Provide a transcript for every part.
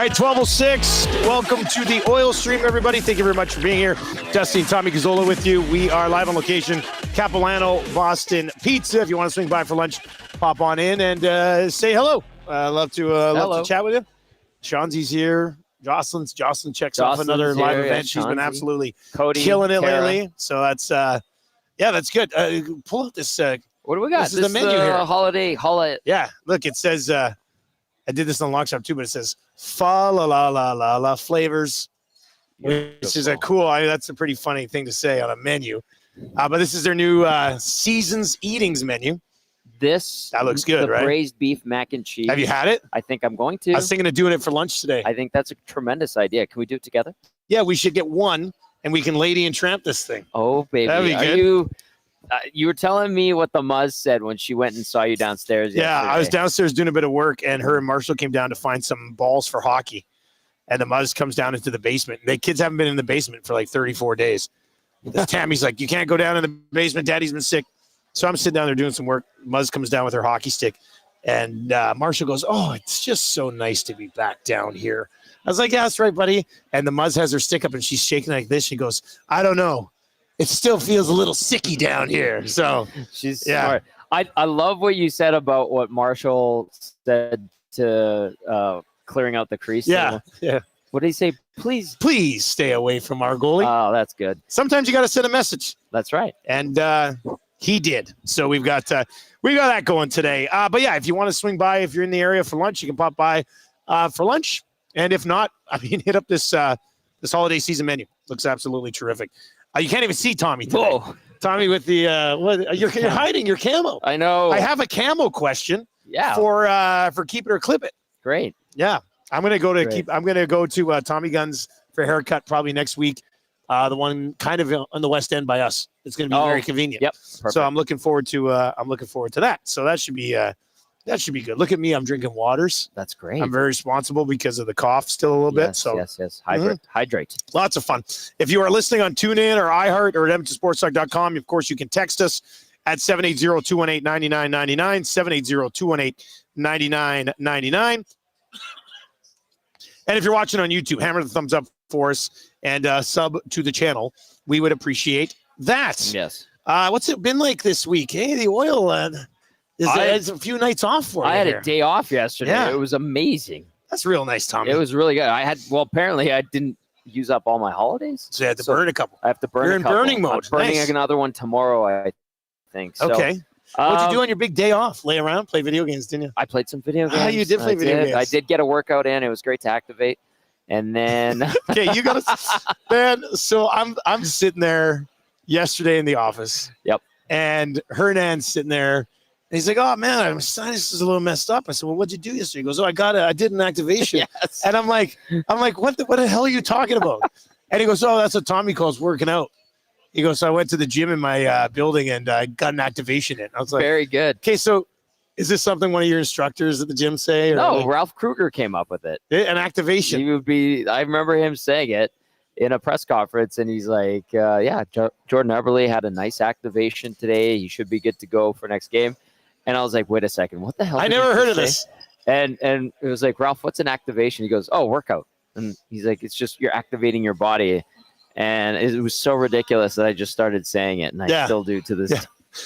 right, 12:06. Welcome to the Oil Stream, everybody. Thank you very much for being here. Dustin and Tommy Gazzola with you. We are live on location, Capilano Boston Pizza. If you want to swing by for lunch, pop on in and say hello. Love to chat with you. Sean's here. Jocelyn checks off another live event. She's been absolutely killing it lately. So that's that's good. Pull out this. What do we got? This is the menu here. Holiday. Yeah, look, it says. I did this on Long Shop too, but it says fa la la la la la flavors, which is a cool. That's a pretty funny thing to say on a menu. But this is their new seasons eatings menu. That looks good, right? Braised beef mac and cheese. Have you had it? I think I'm going to. I was thinking of doing it for lunch today. I think that's a tremendous idea. Can we do it together? Yeah, we should get one, and we can lady and tramp this thing. Oh, baby. That'd be good. You were telling me what the Muzz said when she went and saw you downstairs yesterday. Yeah, I was downstairs doing a bit of work, and her and Marshall came down to find some balls for hockey. And the Muzz comes down into the basement. The kids haven't been in the basement for like 34 days. Tammy's like, you can't go down in the basement. Daddy's been sick. So I'm sitting down there doing some work. Muzz comes down with her hockey stick. And Marshall goes, oh, it's just so nice to be back down here. I was like, yeah, that's right, buddy. And the Muzz has her stick up, and she's shaking like this. She goes, I don't know. It still feels a little sicky down here. So she's smart. I love what you said about what Marshall said to clearing out the crease. Yeah. What did he say? Please stay away from our goalie. Oh, that's good. Sometimes you got to send a message. That's right. And he did. So we've got that going today. But yeah, if you want to swing by, if you're in the area for lunch, you can pop by for lunch. And if not, hit up this holiday season menu. Looks absolutely terrific. You can't even see Tommy today. Whoa. Tommy with the you're hiding your camo. I know. I have a camo question. Yeah. For keep it or clip it. Great. Yeah. I'm gonna go to Tommy Guns for a haircut probably next week. The one kind of on the West End by us. It's gonna be very convenient. Yep. Perfect. So I'm looking forward to that. So that should be good. Look at me. I'm drinking waters. That's great. I'm very responsible because of the cough still a little bit. So yes. Hydrate. Lots of fun. If you are listening on TuneIn or iHeart or at EdmontonSportsTalk.com, of course, you can text us at 780-218-9999, 780-218-9999. And if you're watching on YouTube, hammer the thumbs up for us and sub to the channel. We would appreciate that. Yes. What's it been like this week? Hey, the oil... It's a few nights off for you. I had a day off yesterday. Yeah. It was amazing. That's real nice, Tommy. It was really good. Apparently I didn't use up all my holidays. So you had to burn a couple. I have to burn You're a couple. in burning mode. I'm burning Nice. another one tomorrow, I think. So, okay. What'd you do on your big day off? Lay around, play video games, didn't you? I played some video games. You did play video games. I did get a workout in. It was great to activate. And then okay, you got to man. So I'm sitting there yesterday in the office. Yep. And Hernan's sitting there. And he's like, oh, man, my sinus is a little messed up. I said, well, what'd you do yesterday? He goes, I did an activation. Yes. And I'm like, what the hell are you talking about? And he goes, oh, that's what Tommy calls working out. He goes, so I went to the gym in my building and I got an activation in. I was like, very good. Okay, so is this something one of your instructors at the gym say? Or no, Ralph Kruger came up with it. An activation. I remember him saying it in a press conference, and he's like, Jordan Eberle had a nice activation today. He should be good to go for next game. And I was like, wait a second, what the hell? I never heard of this. And it was like, Ralph, what's an activation? He goes, oh, workout. And he's like, it's just you're activating your body. And it was so ridiculous that I just started saying it, and I still do to this day.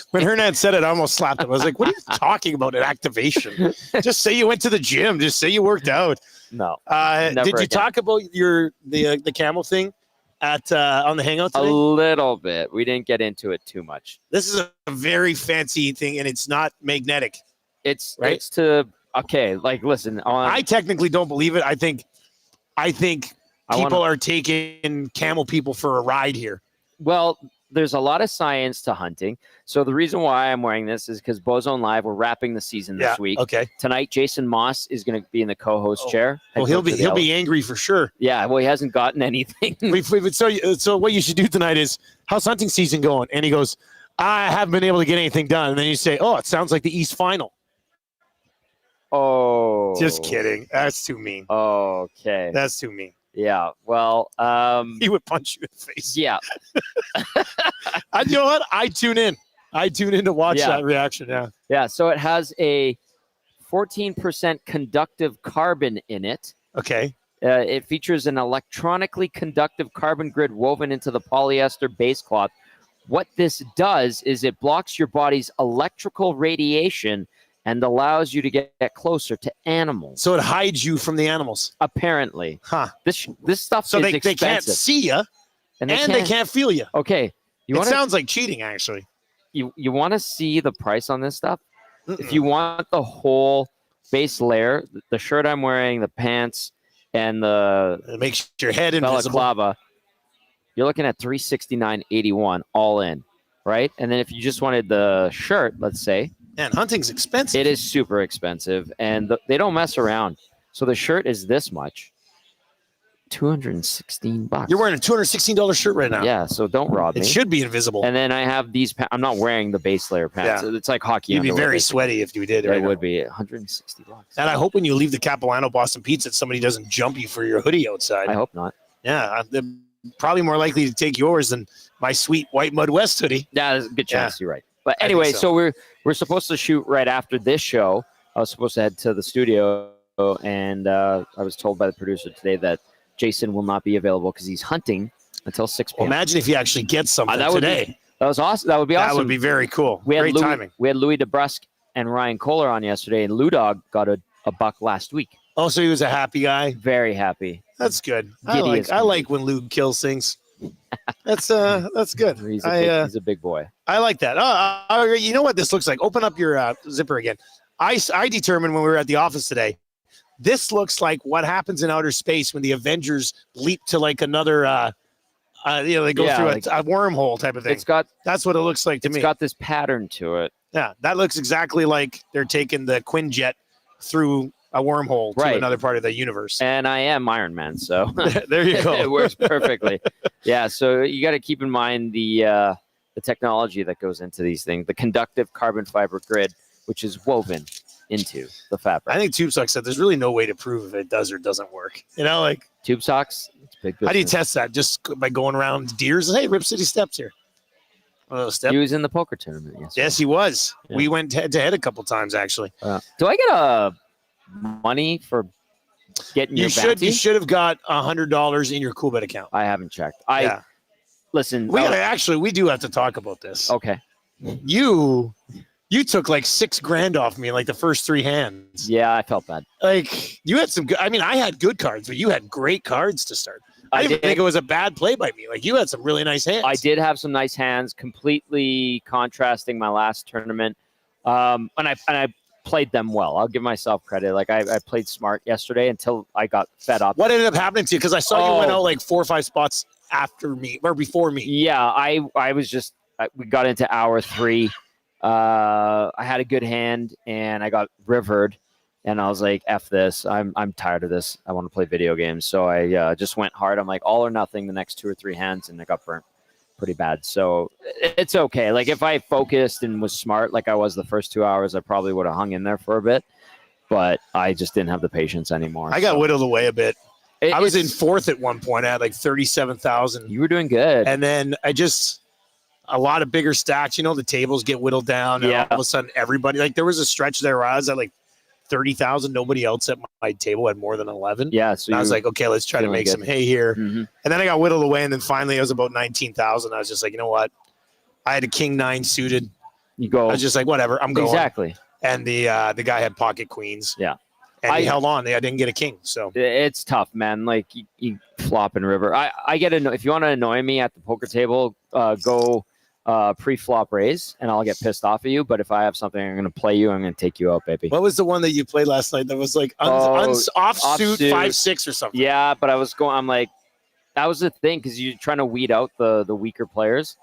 When Hernan said it, I almost slapped him. I was like, what are you talking about, an activation? Just say you went to the gym. Just say you worked out. No. Did you talk about the camel thing on the Hangout today? A little bit. We didn't get into it too much. This is a very fancy thing, and it's not magnetic. It's right. It's to listen. I technically don't believe it. I think people are taking camel people for a ride here. Well, there's a lot of science to hunting. So the reason why I'm wearing this is because Bozone Live, we're wrapping the season this week. Okay. Tonight, Jason Moss is going to be in the co-host chair. Well, he'll be angry for sure. Yeah. Well, he hasn't gotten anything. So what you should do tonight is, how's hunting season going? And he goes, I haven't been able to get anything done. And then you say, oh, it sounds like the East Final. Oh. Just kidding. That's too mean. Okay. That's too mean. Yeah. Well, he would punch you in the face. Yeah. You know what? I tune in to watch that reaction. Yeah. Yeah. So it has a 14% conductive carbon in it. Okay. It features an electronically conductive carbon grid woven into the polyester base cloth. What this does is it blocks your body's electrical radiation and allows you to get closer to animals. So it hides you from the animals. Apparently. Huh. This stuff So is they expensive. can't see you, and they can't feel you. Okay. It sounds like cheating, actually. You want to see the price on this stuff? Mm-mm. If you want the whole base layer, the shirt I'm wearing, the pants, and It makes your head invisible. balaclava, you're looking at $369.81 all in, right? And then if you just wanted the shirt, let's say, Man, hunting's expensive. it is super expensive, and they don't mess around. So the shirt is this much, $216. You're wearing a $216 shirt right now. Yeah, so don't rob me. It should be invisible. And then I have these. I'm not wearing the base layer pants. Yeah. It's like hockey. You'd be underwear, very basically. sweaty if you did. It Right now. would be $160. And I hope when you leave the Capilano Boston Pizza, somebody doesn't jump you for your hoodie outside. I hope not. Yeah, they're probably more likely to take yours than my sweet White Mud West hoodie. Yeah, there's a good chance you're right. But I think anyway, so. so we're supposed to shoot right after this show. I was supposed to head to the studio, and I was told by the producer today that Jason will not be available because he's hunting until 6 p.m. Well, imagine if you actually get something that would today. That was awesome. That would be awesome. That would be very cool. We had Great timing. We had Louis DeBrusque and Ryan Kohler on yesterday, and Lou Dog got a buck last week. Oh, so he was a happy guy. Very happy. That's good. Giddy as I can be. like when Lou kills things. That's good. He's a big boy. I like that. You know what this looks like? Open up your zipper again. I determined when we were at the office today, this looks like what happens in outer space when the Avengers leap to like another, they go through a wormhole type of thing. That's what it looks like to me. It's got this pattern to it. Yeah, that looks exactly like they're taking the Quinjet through a wormhole to another part of the universe. And I am Iron Man, so there you go. It works perfectly. Yeah, so you got to keep in mind the technology that goes into these things, the conductive carbon fiber grid, which is woven into the fabric. I think Tube Sock said there's really no way to prove if it does or doesn't work. Like Tube Socks, it's big business. How do you test that? Just by going around deers? Hey, Rip City Steps here. One of those steps. He was in the poker tournament. Yes, he was. Yeah. We went head to head a couple times actually. Do I get money for getting your bounty? You should have got $100 in your Coolbet account. I haven't checked. Listen. We do have to talk about this. Okay. You took like $6,000 off me in like the first 3 hands. Yeah, I felt bad. Like you had some good. I mean, I had good cards, but you had great cards to start. I didn't think it was a bad play by me. Like you had some really nice hands. I did have some nice hands, completely contrasting my last tournament. And I played them well. I'll give myself credit. Like I played smart yesterday until I got fed up. What ended up happening to you? Because I saw you went out like 4 or 5 spots after me or before me. Yeah, I was just we got into hour 3. I had a good hand and I got rivered, and I was like, "F this! I'm tired of this. I want to play video games." So I just went hard. I'm like, all or nothing the next 2 or 3 hands, and I got burnt pretty bad. So it's okay. Like if I focused and was smart, like I was the first 2 hours, I probably would have hung in there for a bit. But I just didn't have the patience anymore. I got whittled away a bit. I was in 4th at one point. I had like 37,000. You were doing good, and then a lot of bigger stacks, the tables get whittled down. And all of a sudden everybody, like there was a stretch there where I was at like 30,000. Nobody else at my table had more than 11. Yeah. So I was like, okay, let's try to make some hay here. Mm-hmm. And then I got whittled away. And then finally it was about 19,000. I was just like, you know what? I had a king 9 suited. You go. I was just like, whatever, I'm going. Exactly. And the guy had pocket queens. Yeah. And he held on. I didn't get a king. So it's tough, man. Like you flop and river. I get if you want to annoy me at the poker table, go pre-flop raise, and I'll get pissed off at you. But if I have something, I'm going to play you. I'm going to take you out, baby. What was the one that you played last night that was like offsuit 5-6 or something? Yeah, but I'm like, that was the thing because you're trying to weed out the weaker players,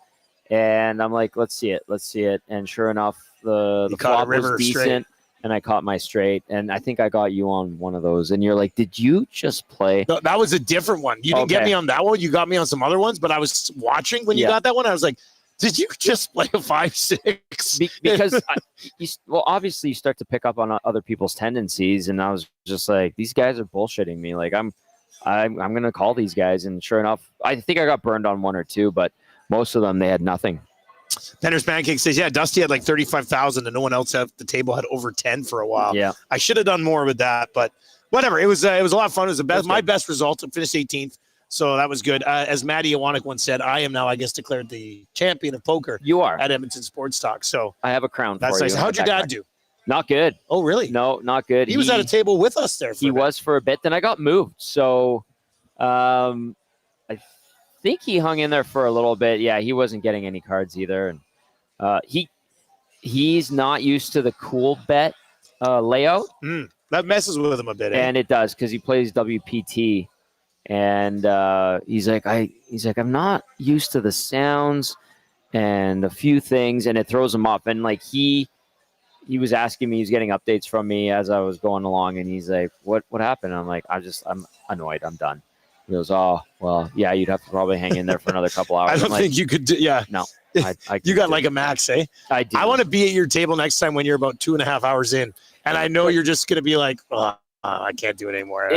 and I'm like, let's see it. And sure enough, the flop was decent. Straight. And I caught my straight, and I think I got you on one of those. And you're like, did you just play? No, that was a different one. You didn't get me on that one. You got me on some other ones, but I was watching when you got that one. I was like, did you just play a 5-6? Because, obviously you start to pick up on other people's tendencies. And I was just like, these guys are bullshitting me. Like, I'm going to call these guys. And sure enough, I think I got burned on 1 or 2, but most of them, they had nothing. Penner's Pancake says, yeah, Dusty had like 35,000 and no one else at the table had over 10 for a while. Yeah. I should have done more with that, but whatever. It was a lot of fun. It was my good. best result. I finished 18th. So that was good. As Matty Iwanek once said, I am now, I guess, declared the champion of poker You are. at Edmonton Sports Talk. So I have a crown that's for nice. you. How'd your dad do? Not good. Oh, really? No, not good. He was at a table with us there. He was for a bit. Then I got moved. So I think he hung in there for a little bit. Yeah, he wasn't getting any cards either. And he's not used to the cool bet layout. That messes with him a bit. And it does because he plays WPT. And he's like, I'm not used to the sounds and a few things, and it throws him off. And like he was asking me, he's getting updates from me as I was going along, and he's like, what happened? And I'm like, I'm annoyed. I'm done. He goes, oh, well, yeah, you'd have to probably hang in there for another couple hours. I don't think you could do, yeah. No. You got like a max, eh? I do. I want to be at your table next time when you're about 2.5 hours in, and I know you're just going to be like, oh, I can't do it anymore.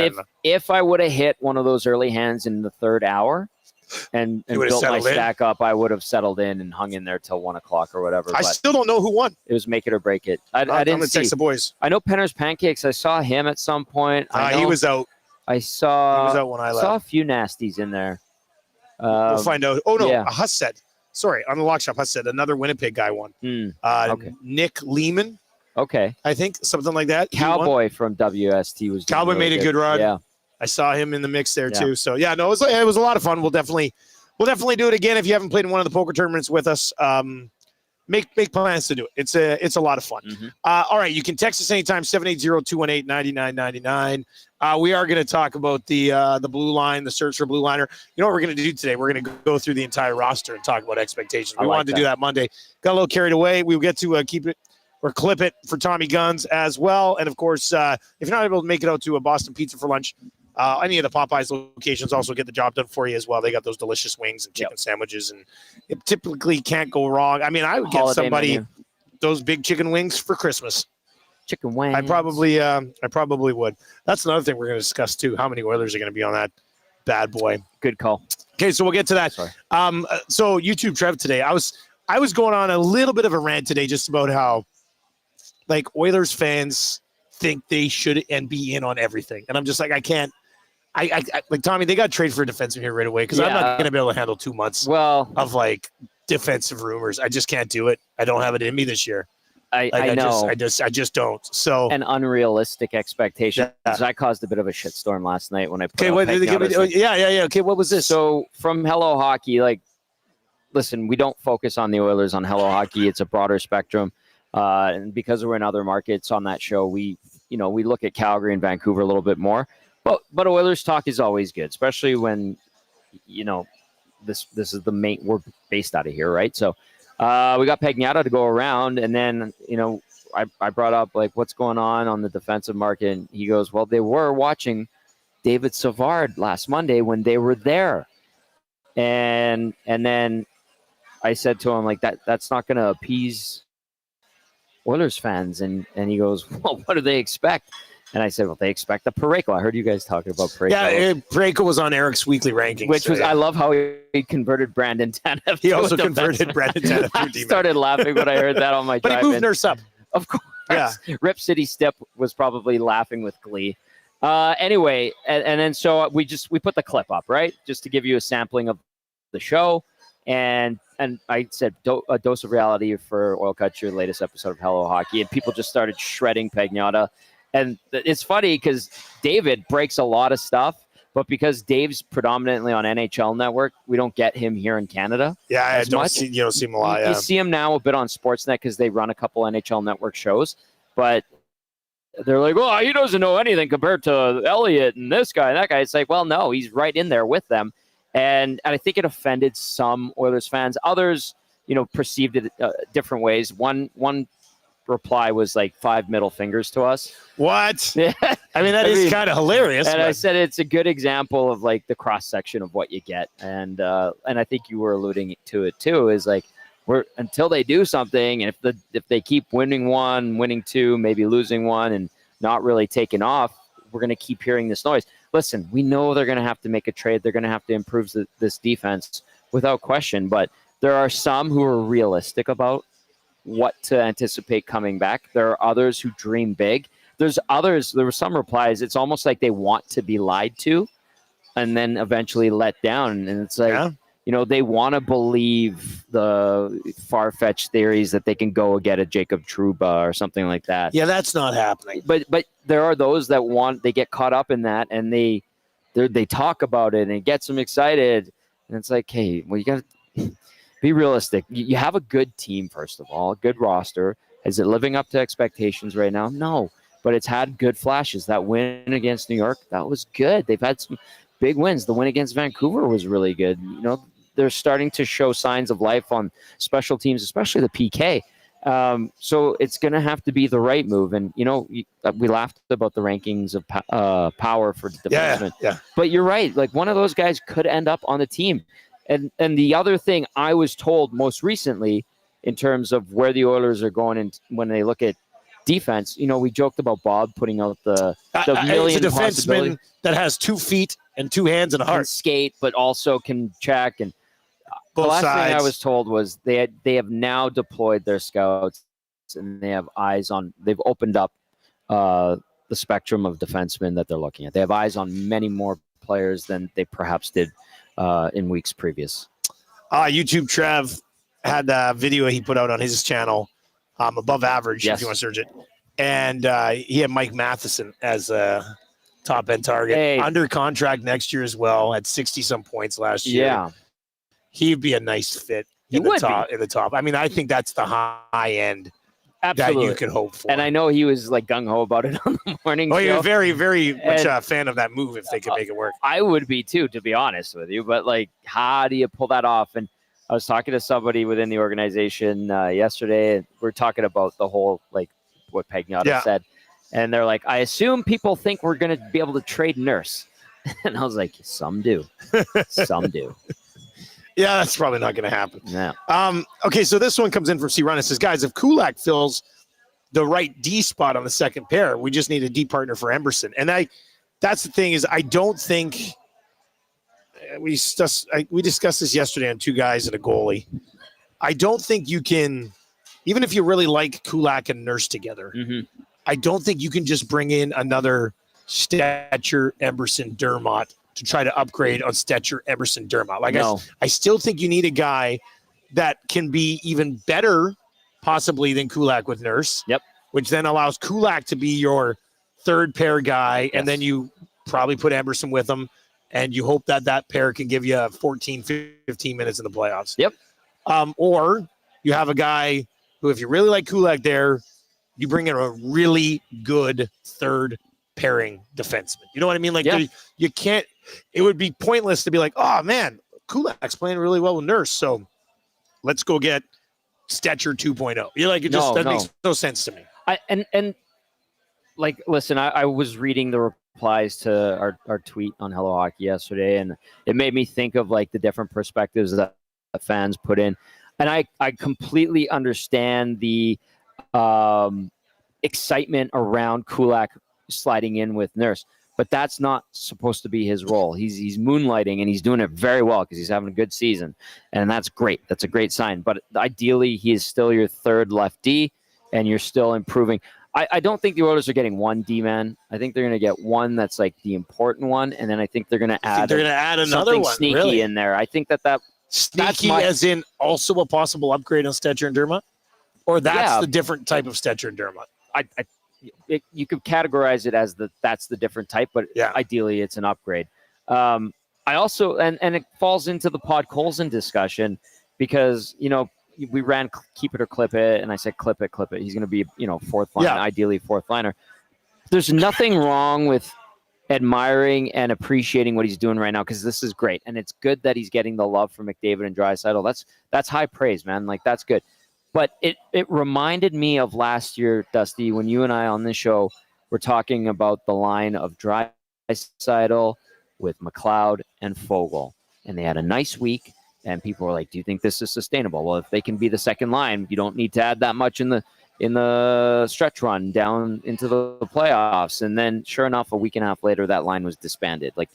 If I would have hit one of those early hands in the third hour and built my stack up, I would have settled in and hung in there till 1 o'clock or whatever. I still don't know who won. It was make it or break it. I I'm didn't gonna text the boys. I know Penner's Pancakes. I saw him at some point. He was out. I He saw. was out when I left. Saw a few nasties in there. We'll find out. Oh no, yeah. a Huss said. Sorry, on the lock shop, Huss said another Winnipeg guy won. Okay. Nick Lehman, Okay. I think, something like that. Cowboy from WST was. Cowboy really made a good run. Yeah. I saw him in the mix there too. So yeah, no, it was a lot of fun. We'll definitely do it again if you haven't played in one of the poker tournaments with us. Make plans to do it. It's a lot of fun. All right, you can text us anytime 780-218-9999. We are going to talk about the blue line, the search for blue liner. You know what we're going to do today? We're going to go through the entire roster and talk about expectations. We wanted to do that Monday. Got a little carried away. We will get to keep it or clip it for Tommy Guns as well. And of course, if you're not able to make it out to a Boston Pizza for lunch, any of the Popeyes locations also get the job done for you as well. They got those delicious wings and chicken sandwiches, and it typically can't go wrong. I mean, I would get somebody those big chicken wings for Christmas. Chicken wings. I probably would. That's another thing we're going to discuss too. How many Oilers are going to be on that bad boy? Good call. Okay, so we'll get to that. Sorry. So YouTube Trev today, I was going on a little bit of a rant today just about how like Oilers fans think they should and be in on everything, and I'm just like, I can't. I like Tommy. They got traded for a defenseman here right away because I'm not going to be able to handle 2 months of like defensive rumors. I just can't do it. I don't have it in me this year. I know. I just don't. So an unrealistic expectation. I caused a bit of a shitstorm last night when I put. Okay, what did they give me? Yeah. Okay, what was this? So from Hello Hockey, like, listen, we don't focus on the Oilers on Hello Hockey. It's a broader spectrum, and because we're in other markets on that show, we look at Calgary and Vancouver a little bit more. But Oilers talk is always good, especially when this is the main. We're based out of here, right? So. We got Pagnotta to go around, and then, I brought up, like, what's going on the defensive market, and he goes, well, they were watching David Savard last Monday when they were there. And then I said to him, like, that's not going to appease Oilers fans. And he goes, well, what do they expect? And I said, well, they expect a Parayko. I heard you guys talking about Parayko. Yeah, Parayko was on Eric's weekly rankings. Which was, I love how he converted Brandon Tanev. He also converted Brandon Tanev. I started laughing when I heard that on my drive. But he moved Nurse up. Of course. Yeah. Rip City Step was probably laughing with glee. Anyway, and then so we put the clip up, right? Just to give you a sampling of the show. And I said, a dose of reality for Oil Cut, your latest episode of Hello Hockey. And people just started shredding Pagnotta. And it's funny because David breaks a lot of stuff, but because Dave's predominantly on NHL Network, we don't get him here in Canada. Yeah, you don't see him a lot. You see him now a bit on Sportsnet because they run a couple NHL Network shows, but they're like, well, he doesn't know anything compared to Elliott and this guy and that guy. It's like, well, no, he's right in there with them. And I think it offended some Oilers fans. Others, perceived it different ways. One reply was like 5 middle fingers to us. What? I mean, that is kind of hilarious. And I said it's a good example of like the cross section of what you get, and I think you were alluding to it too. Is like until they do something, and if they keep winning one, winning two, maybe losing one, and not really taking off, we're going to keep hearing this noise. Listen, we know they're going to have to make a trade. They're going to have to improve this defense without question. But there are some who are realistic about what to anticipate coming back. There are others who dream big. there's others. There were some replies. It's almost like they want to be lied to, and then eventually let down. And it's like, they want to believe the far-fetched theories that they can go get a Jacob Trouba or something like that. Yeah, that's not happening. But there are those that they get caught up in that, and they talk about it, and it gets them excited. And it's like, hey, well, you got to be realistic. You have a good team, first of all, a good roster. Is it living up to expectations right now? No, but it's had good flashes. That win against New York, that was good. They've had some big wins. The win against Vancouver was really good. They're starting to show signs of life on special teams, especially the PK. So it's going to have to be the right move. And, we laughed about the rankings of power for defensemen. Yeah. But you're right. Like, one of those guys could end up on the team. And the other thing I was told most recently in terms of where the Oilers are going and when they look at defense, we joked about Bob putting out the million it's a defenseman that has 2 feet and 2 hands and a heart. Can skate, but also can check. And both the last sides. thing I was told was they have now deployed their scouts, and they have eyes on. They've opened up the spectrum of defensemen that they're looking at. They have eyes on many more players than they perhaps did in weeks previous. YouTube Trev had a video he put out on his channel, Above Average, Yes. if you want to search it. And he had Mike Matheson as a top-end target. Hey. Under contract next year as well, at 60-some points last year. Yeah. He'd be a nice fit in the top. I mean, I think that's the high end Absolutely. that you could hope for. And I know he was like gung-ho about it on the morning show. You're very, very much a fan of that move if they could make it work. I would be too, to be honest with you. But, like, how do you pull that off? And I was talking to somebody within the organization yesterday, and we're talking about the whole, like, what Pagnotta said. And they're like, I assume people think we're going to be able to trade Nurse. And I was like, some do. Some do. Yeah, that's probably not going to happen. Yeah. Okay, so this one comes in from C. Run. It says, guys, if Kulak fills the right D spot on the second pair, we just need a D partner for Emberson. And that's the thing is I don't think we discussed this yesterday on 2 guys and a goalie. I don't think you can, even if you really like Kulak and Nurse together, I don't think you can just bring in another Stetcher, Emberson, Dermott to try to upgrade on Stetcher, Emberson, Dermott. Like, no. I still think you need a guy that can be even better possibly than Kulak with Nurse. Yep. Which then allows Kulak to be your third pair guy, and then you probably put Emberson with him, and you hope that pair can give you 14, 15 minutes in the playoffs. Yep. Or you have a guy who, if you really like Kulak there, you bring in a really good third pairing defenseman. You know what I mean? Like, you can't – it would be pointless to be like, oh, man, Kulak's playing really well with Nurse, so let's go get Stetcher 2.0. You're like, that makes no sense to me. Like, listen, I was reading the replies to our tweet on Hello Hockey yesterday, and it made me think of, like, the different perspectives that fans put in. And I completely understand the excitement around Kulak sliding in with Nurse, but that's not supposed to be his role. He's moonlighting, and he's doing it very well because he's having a good season, and that's great. That's a great sign. But ideally, he is still your third left D, and you're still improving. I don't think the Oilers are getting one D-man. I think they're going to get one that's like the important one, and then I think they're going to add another one sneaky in there. I think that sneaky as in also a possible upgrade on Stetcher and Dermott, or that's the different type of Stetcher and Dermott. You could categorize it as that's the different type, but ideally it's an upgrade. I also and it falls into the Pod Colson discussion because we ran keep it or clip it, and I said clip it. He's going to be fourth line, ideally fourth liner. There's nothing wrong with admiring and appreciating what he's doing right now because this is great, and it's good that he's getting the love from McDavid and Draisaitl. That's high praise, man. Like, that's good. But it reminded me of last year, Dusty, when you and I on this show were talking about the line of Draisaitl with McLeod and Fogle, and they had a nice week. And people were like, do you think this is sustainable? Well, if they can be the second line, you don't need to add that much in the stretch run down into the playoffs. And then sure enough, a week and a half later, that line was disbanded. Like,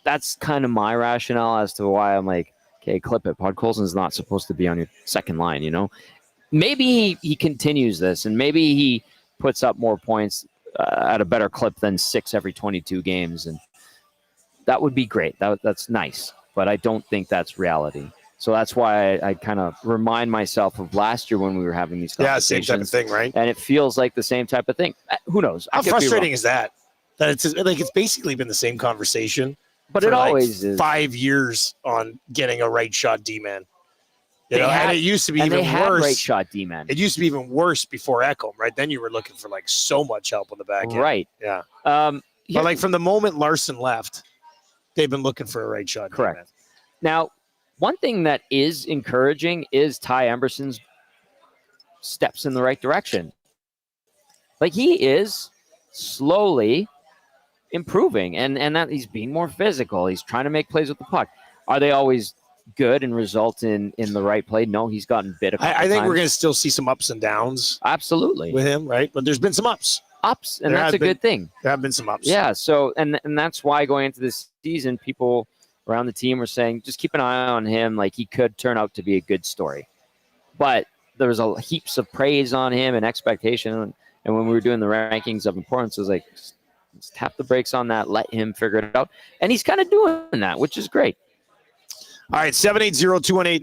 that's kind of my rationale as to why I'm like, okay, clip it. Pod Colson's not supposed to be on your second line, Maybe he continues this, and maybe he puts up more points at a better clip than 6 every 22 games, and that would be great. That's nice, but I don't think that's reality. So that's why I kind of remind myself of last year when we were having these conversations. Yeah, same type of thing, right? And it feels like the same type of thing. Who knows? How frustrating is that? That it's basically been the same conversation, but it always is. 5 years on getting a right shot D-man. And it used to be even worse. Right shot D-man. It used to be even worse before Ekholm, right? Then you were looking for like so much help on the back end. Right. Yeah. But like from the moment Larson left, they've been looking for a right shot. Correct. D-man. Now, one thing that is encouraging is Ty Emberson's steps in the right direction. Like, he is slowly improving, and that he's being more physical. He's trying to make plays with the puck. Are they always good and result in the right play? No, he's gotten bit. I think we're going to still see some ups and downs. Absolutely. With him, right? But there's been some ups. And that's a good thing. There have been some ups. Yeah. So, and that's why going into this season, people around the team were saying, just keep an eye on him. Like, he could turn out to be a good story. But there was heaps of praise on him and expectation. And when we were doing the rankings of importance, it was like, let's tap the brakes on that, let him figure it out. And he's kind of doing that, which is great. All right, 780-218-9999,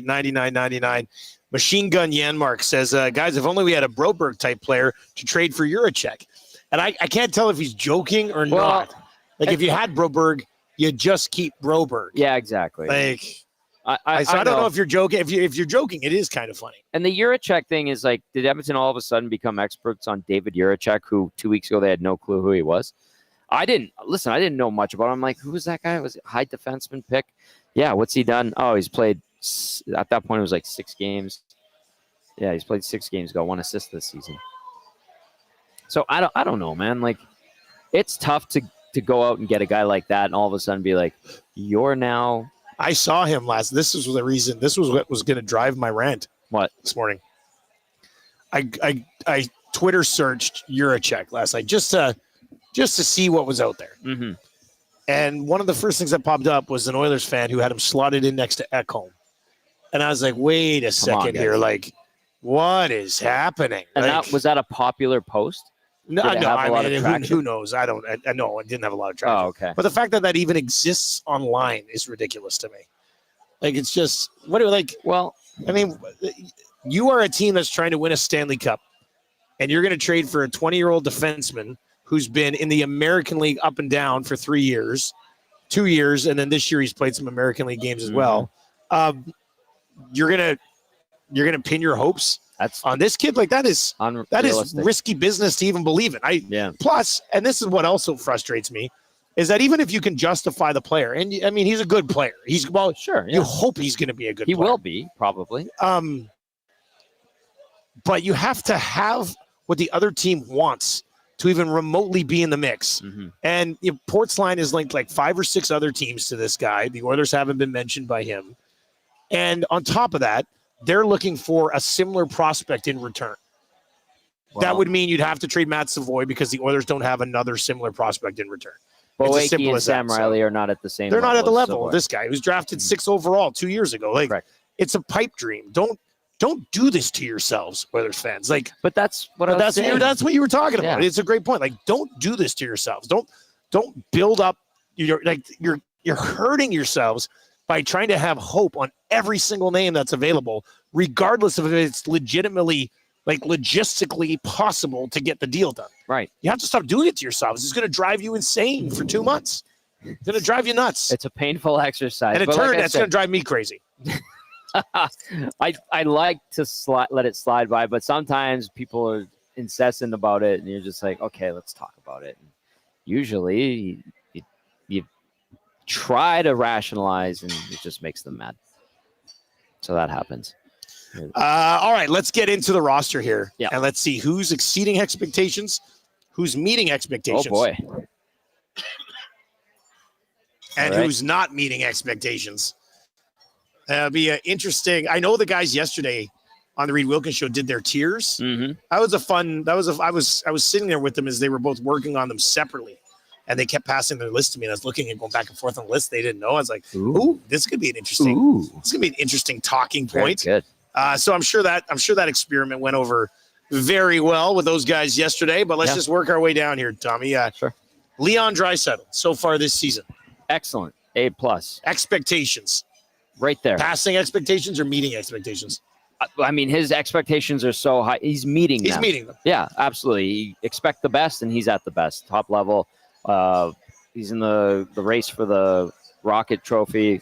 780-218-9999. Machine Gun Yanmark says, guys, if only we had a Broberg-type player to trade for Juracek. And I can't tell if he's joking or not. Like, if you had Broberg, you just keep Broberg. Yeah, exactly. Like, I don't know if you're joking. If you're joking, it is kind of funny. And the Juracek thing is like, did Edmonton all of a sudden become experts on David Juracek, who 2 weeks ago they had no clue who he was? I didn't know much about him. I'm like, who was that guy? Was it high defenseman pick? Yeah, what's he done? Oh, he's played, at that point it was like 6 games. Yeah, he's played 6 games, got 1 assist this season. So I don't know, man. Like, it's tough to go out and get a guy like that and all of a sudden be like, you're now. I saw him this was the reason. This was what was going to drive my rant. What? This morning. I Twitter searched Juracek last night just to see what was out there. Mm-hmm. And one of the first things that popped up was an Oilers fan who had him slotted in next to Ekholm. And I was like, wait a second here. Like, what is happening? And was that a popular post? No, who knows? I know it didn't have a lot of traction. Oh, okay. But the fact that even exists online is ridiculous to me. Like, it's just well, I mean, you are a team that's trying to win a Stanley Cup, and you're going to trade for a 20-year-old defenseman who's been in the American League up and down for 3 years, 2 years, and then this year he's played some American League games as well. You're gonna pin your hopes on this kid? Like, that is risky business to even believe in. Plus, and this is what also frustrates me, is that even if you can justify the player, and I mean, he's a good player. Sure. Yeah. You hope he's going to be a good player. He will be, probably. But you have to have what the other team wants to even remotely be in the mix. Mm-hmm. And Portsline is linked like 5 or 6 other teams to this guy. The Oilers haven't been mentioned by him. And on top of that, they're looking for a similar prospect in return. Wow. That would mean you'd have to trade Matt Savoy because the Oilers don't have another similar prospect in return. Boakey and Sam Riley are not at the same level. They're not at the level of this guy who's drafted 6 overall 2 years ago. Like, correct. It's a pipe dream. Don't do this to yourselves, Oilers fans. Like, but that's what I was saying. That's what you were talking about. Yeah. It's a great point. Like, don't do this to yourselves. Don't build up. You're hurting yourselves by trying to have hope on every single name that's available, regardless of if it's legitimately, like, logistically possible to get the deal done. Right. You have to stop doing it to yourselves. It's going to drive you insane for 2 months. It's going to drive you nuts. It's a painful exercise. And in turn, that's going to drive me crazy. I like to let it slide by, but sometimes people are incessant about it, and you're just like, okay, let's talk about it. And usually, you try to rationalize, and it just makes them mad. So that happens. All right, let's get into the roster here, and let's see who's exceeding expectations, who's meeting expectations. Oh boy, and who's not meeting expectations. It'll be interesting. I know the guys yesterday on the Reed Wilkins show did their tiers. Mm-hmm. I was sitting there with them as they were both working on them separately, and they kept passing their list to me. And I was looking and going back and forth on the list. They didn't know. I was like, "Ooh, this could be an interesting. This could be an interesting talking point." Very good. So I'm sure that experiment went over very well with those guys yesterday, but let's just work our way down here, Tommy. Sure. Leon Draisaitl so far this season. Excellent. A+. Expectations. Right there. Passing expectations or meeting expectations? I mean, his expectations are so high. He's meeting them. He's meeting them. Yeah, absolutely. You expect the best, and he's at the best. Top level. He's in the race for the Rocket Trophy.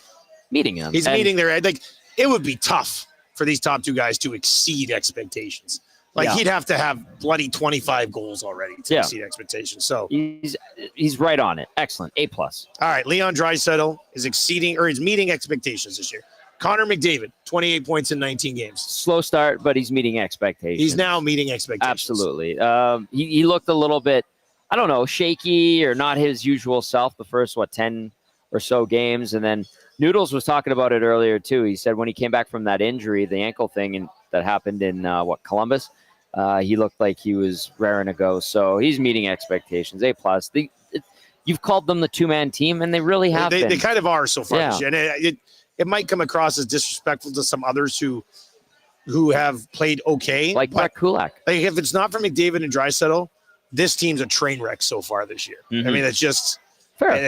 Meeting him. He's meeting their like. It would be tough for these top two guys to exceed expectations. Like he'd have to have bloody 25 goals already to exceed expectations. So he's right on it. Excellent. A+. All right, Leon Draisaitl is exceeding or is meeting expectations this year. Connor McDavid, 28 points in 19 games. Slow start, but he's meeting expectations. He's now meeting expectations. Absolutely. He looked a little bit, I don't know, shaky or not his usual self the first 10 or so games, and then Noodles was talking about it earlier too. He said when he came back from that injury, the ankle thing, and that happened in Columbus. He looked like he was raring to go. So he's meeting expectations. A+. You've called them the two-man team, and they really have been. They kind of are so far this year. And it might come across as disrespectful to some others who have played okay. Like Brett Kulak. Like if it's not for McDavid and Draisaitl, this team's a train wreck so far this year. Mm-hmm. I mean, it's just fair.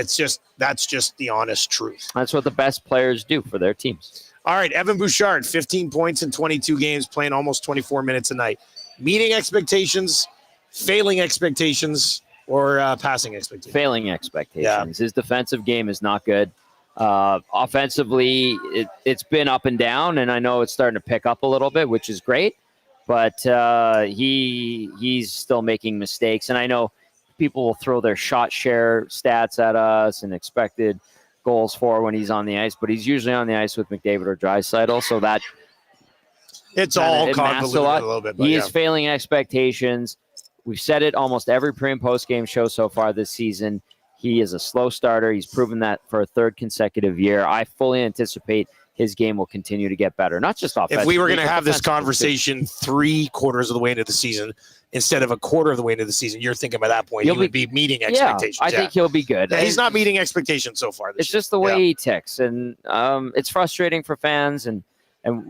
That's just the honest truth. That's what the best players do for their teams. All right, Evan Bouchard, 15 points in 22 games, playing almost 24 minutes a night. Meeting expectations, failing expectations, or passing expectations? Failing expectations. Yeah. His defensive game is not good. Offensively, it's been up and down, and I know it's starting to pick up a little bit, which is great. But he's still making mistakes, and I know people will throw their shot share stats at us and expected goals for when he's on the ice, but he's usually on the ice with McDavid or Draisaitl, so that it's all convoluted a little bit. He is failing expectations. We've said it almost every pre- and post-game show so far this season. He is a slow starter. He's proven that for a third consecutive year. I fully anticipate his game will continue to get better, not just offensively. If we were going to have this conversation 3/4 of the way into the season instead of a quarter of the way into the season, you're thinking by that point he would be meeting expectations. I think he'll be good. Yeah, he's not meeting expectations so far. It's just the way he ticks, and it's frustrating for fans, and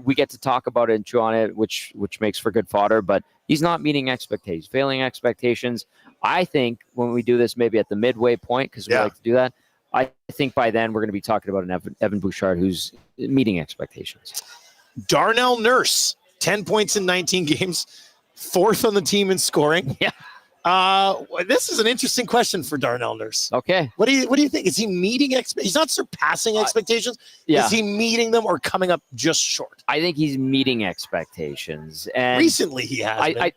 we get to talk about it and chew on it, which makes for good fodder. But he's not meeting expectations, failing expectations. I think when we do this, maybe at the midway point, because we like to do that. I think by then we're going to be talking about an Evan Bouchard who's meeting expectations. Darnell Nurse, 10 points in 19 games, 4th on the team in scoring. Yeah. This is an interesting question for Darnell Nurse. Okay. What do you think? Is he meeting expectations? He's not surpassing expectations. Is he meeting them or coming up just short? I think he's meeting expectations. And recently he has.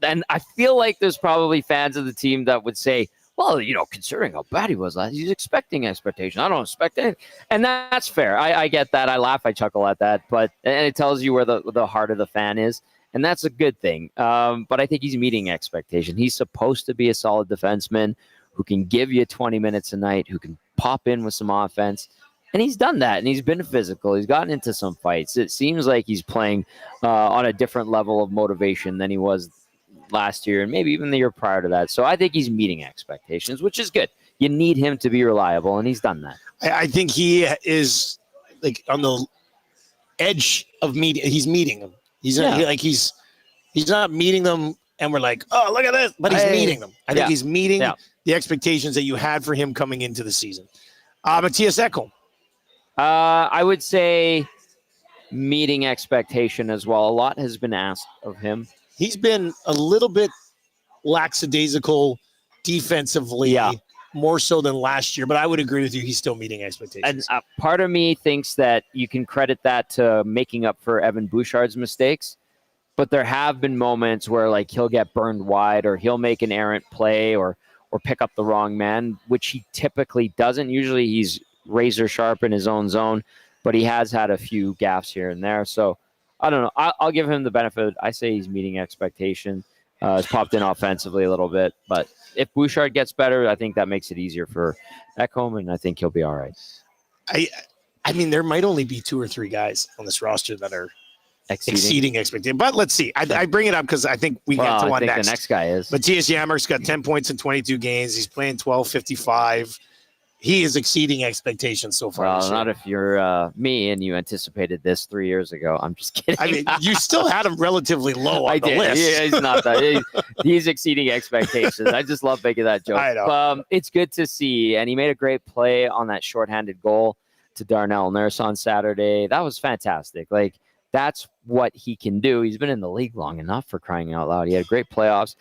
And I feel like there's probably fans of the team that would say, well, considering how bad he was last, he's expecting expectation. I don't expect anything. And that's fair. I get that. I laugh. I chuckle at that. And it tells you where the heart of the fan is. And that's a good thing. But I think he's meeting expectation. He's supposed to be a solid defenseman who can give you 20 minutes a night, who can pop in with some offense. And he's done that. And he's been physical. He's gotten into some fights. It seems like he's playing on a different level of motivation than he was last year and maybe even the year prior to that. So I think he's meeting expectations, which is good. You need him to be reliable, and he's done that. I think he is like on the edge of meeting. He's meeting them. He's not meeting them, and we're like, oh, look at this. But he's meeting them. I think he's meeting the expectations that you had for him coming into the season. Matthias Ekholm. I would say meeting expectation as well. A lot has been asked of him. He's been a little bit lackadaisical defensively, more so than last year. But I would agree with you. He's still meeting expectations. And part of me thinks that you can credit that to making up for Evan Bouchard's mistakes. But there have been moments where he'll get burned wide, or he'll make an errant play, or pick up the wrong man, which he typically doesn't. Usually he's razor sharp in his own zone, but he has had a few gaffes here and there. So I don't know. I'll give him the benefit. I say he's meeting expectation. He's popped in offensively a little bit. But if Bouchard gets better, I think that makes it easier for Ekholm, and I think he'll be all right. I mean, there might only be 2 or 3 guys on this roster that are exceeding expectations. But let's see. I bring it up because I think we get to one next. The next guy is. Matthias Janmark's got 10 points in 22 games. He's playing 12.55. he is exceeding expectations so far. Well, not if you're me and you anticipated this 3 years ago. I'm just kidding. I mean, you still had him relatively low on the list. Yeah, he's not that. He's exceeding expectations. I just love making that joke. I know. It's good to see, and he made a great play on that shorthanded goal to Darnell Nurse on Saturday. That was fantastic. Like, that's what he can do. He's been in the league long enough, for crying out loud. He had great playoffs,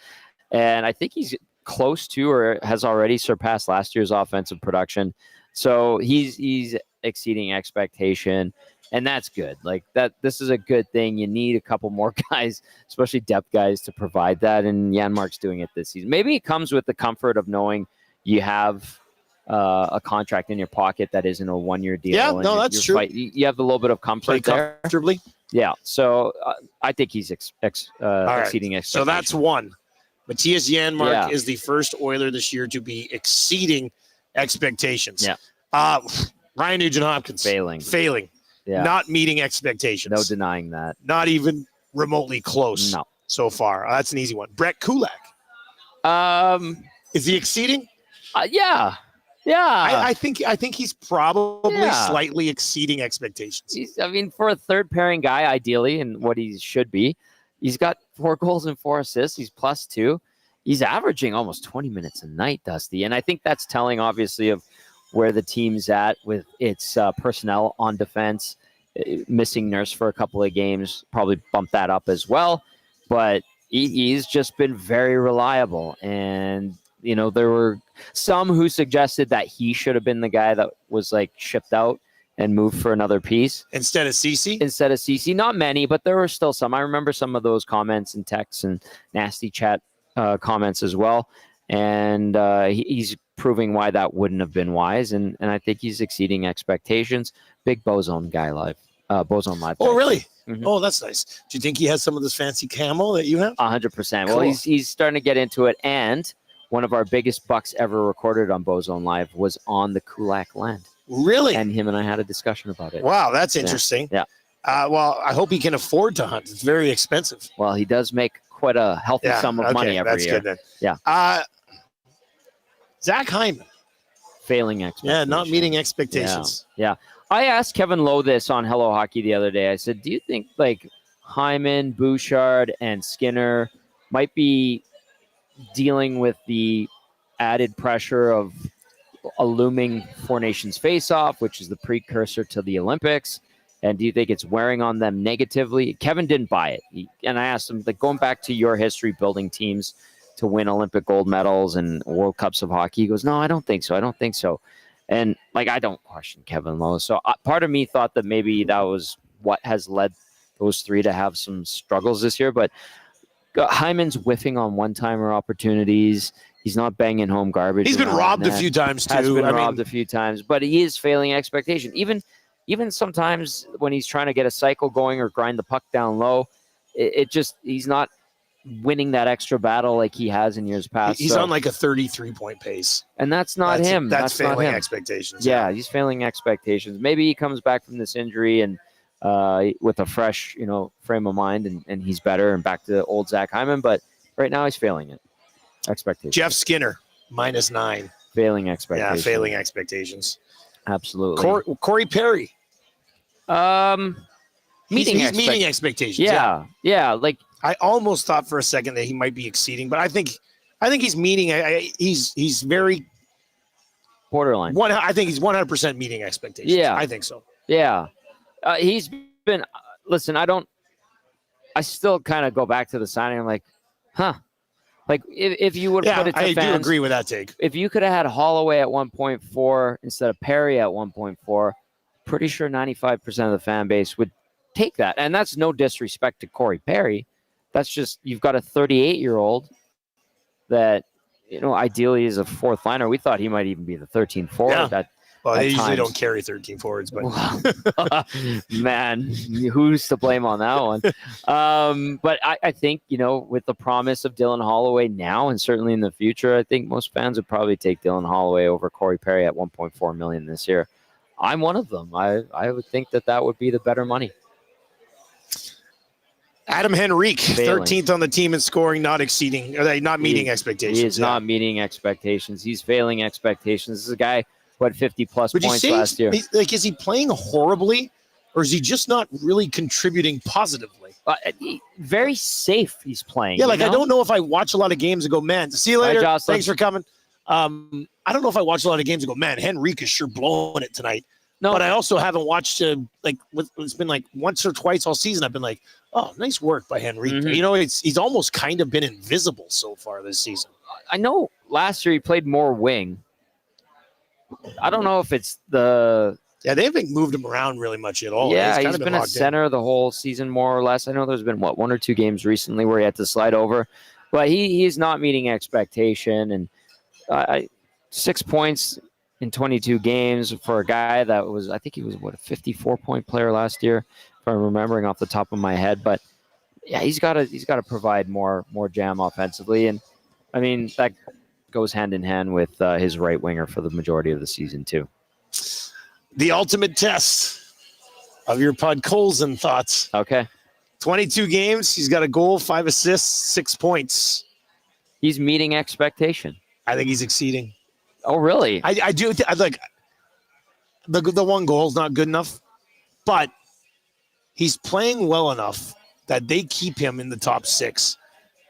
and I think he's close to or has already surpassed last year's offensive production. So he's exceeding expectation, and that's good. Like, that, this is a good thing. You need a couple more guys, especially depth guys, to provide that, and Janmark's doing it this season. Maybe it comes with the comfort of knowing you have a contract in your pocket that isn't a one-year deal. Yeah, no, that's true. You have a little bit of comfort there. Comfortably. Yeah, so I think he's exceeding expectations. So that's one. Matthias Janmark is the first Oiler this year to be exceeding expectations. Yeah. Ryan Nugent-Hopkins. Failing. Yeah. Not meeting expectations. No denying that. Not even remotely close so far. That's an easy one. Brett Kulak. Is he exceeding? Yeah. I think he's probably slightly exceeding expectations. For a third pairing guy, ideally, and what he should be, he's got 4 goals and 4 assists. He's +2. He's averaging almost 20 minutes a night, Dusty. And I think that's telling, obviously, of where the team's at with its personnel on defense. Missing Nurse for a couple of games probably bumped that up as well. But he's just been very reliable. And, there were some who suggested that he should have been the guy that was, shipped out and moved for another piece. Instead of Ceci? Not many, but there were still some. I remember some of those comments and texts and nasty chat comments as well. And he's proving why that wouldn't have been wise. And I think he's exceeding expectations. Big Bozone guy live. Bozone live. Oh, really? Mm-hmm. Oh, that's nice. Do you think he has some of this fancy camo that you have? 100%. Cool. Well, he's starting to get into it. And one of our biggest bucks ever recorded on Bozone Live was on the Kulak land. Really? And him and I had a discussion about it. Wow, that's interesting. Yeah. Well, I hope he can afford to hunt. It's very expensive. Well, he does make quite a healthy sum of money every that's year. Good then. Yeah. Zach Hyman. Failing expectations. Yeah, not meeting expectations. Yeah. I asked Kevin Lowe this on Hello Hockey the other day. I said, do you think Hyman, Bouchard, and Skinner might be dealing with the added pressure of a looming Four Nations face-off, which is the precursor to the Olympics? And do you think it's wearing on them negatively? Kevin didn't buy it. And I asked him, going back to your history building teams to win Olympic gold medals and World Cups of hockey, he goes, no, I don't think so. And I don't question Kevin Lowe. So part of me thought that maybe that was what has led those three to have some struggles this year. But Hyman's whiffing on one-timer opportunities. He's not banging home garbage. He's been robbed a few times too. Has been robbed a few times, but he is failing expectation. Even sometimes when he's trying to get a cycle going or grind the puck down low, he's not winning that extra battle like he has in years past. He's on a 33-point pace. And that's not him. That's failing not him. Expectations. Yeah, he's failing expectations. Maybe he comes back from this injury and with a fresh, frame of mind and he's better and back to old Zach Hyman. But right now he's failing it. Expectations. Jeff Skinner, -9. Failing expectations. Yeah, failing expectations. Absolutely. Corey Perry. Meeting expectations. Yeah. I almost thought for a second that he might be exceeding, but I think he's meeting. He's very borderline. I think he's 100% meeting expectations. Yeah, I think so. Yeah, he's been. Listen, I still kind of go back to the signing. I'm like, huh. If you would put it to I fans, do agree with that take. If you could have had Holloway at 1.4 instead of Perry at 1.4, pretty sure 95% of the fan base would take that. And that's no disrespect to Corey Perry. That's just, you've got a 38-year-old that, ideally is a fourth liner. We thought he might even be the 13th forward. Yeah. They usually don't carry 13 forwards, but man, who's to blame on that one? But I think, with the promise of Dylan Holloway now and certainly in the future, I think most fans would probably take Dylan Holloway over Corey Perry at $1.4 million this year. I'm one of them. I would think that would be the better money. Adam Henrique, 13th on the team in scoring, not meeting expectations. He is not meeting expectations. He's failing expectations. This is a guy who had 50-plus Would you points say, last year. is he playing horribly, or is he just not really contributing positively? Very safe he's playing. Yeah, I know? don't know if I watch a lot of games and go, man, see you later. Jocelyn. Thanks for coming. I don't know if I watch a lot of games and go, man, Henrique is sure blowing it tonight. No. But I also haven't watched, it's been like once or twice all season. I've been like, oh, nice work by Henrique. Mm-hmm. He's almost kind of been invisible so far this season. I know last year he played more wing. I don't know if it's the... Yeah, they haven't moved him around really much at all. Yeah, he's been a center the whole season, more or less. I know there's been, 1 or 2 games recently where he had to slide over. But he's not meeting expectation. And 6 points in 22 games for a guy that was, I think he was, a 54-point player last year, if I'm remembering off the top of my head. But, yeah, he's got to provide more jam offensively. And, I mean, that goes hand in hand with his right winger for the majority of the season, too. The ultimate test of your Podkolzin thoughts. Okay. 22 games. He's got a goal, 5 assists, 6 points. He's meeting expectation. I think he's exceeding. Oh, really? I do. I like the 1 goal is not good enough, but he's playing well enough that they keep him in the top 6.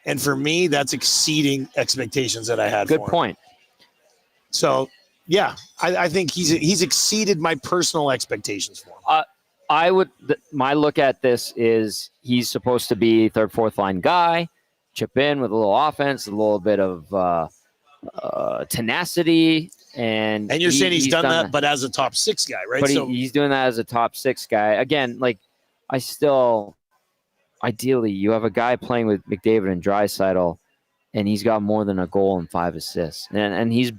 And for me, that's exceeding expectations that I had. Good point. So, yeah, I think he's exceeded my personal expectations for him. My look at this is he's supposed to be third, fourth line guy, chip in with a little offense, a little bit of tenacity. And you're saying he's done that, but as a top 6 guy, right? But he's doing that as a top 6 guy. Again, ideally, you have a guy playing with McDavid and Draisaitl, and he's got more than a goal and 5 assists. And he's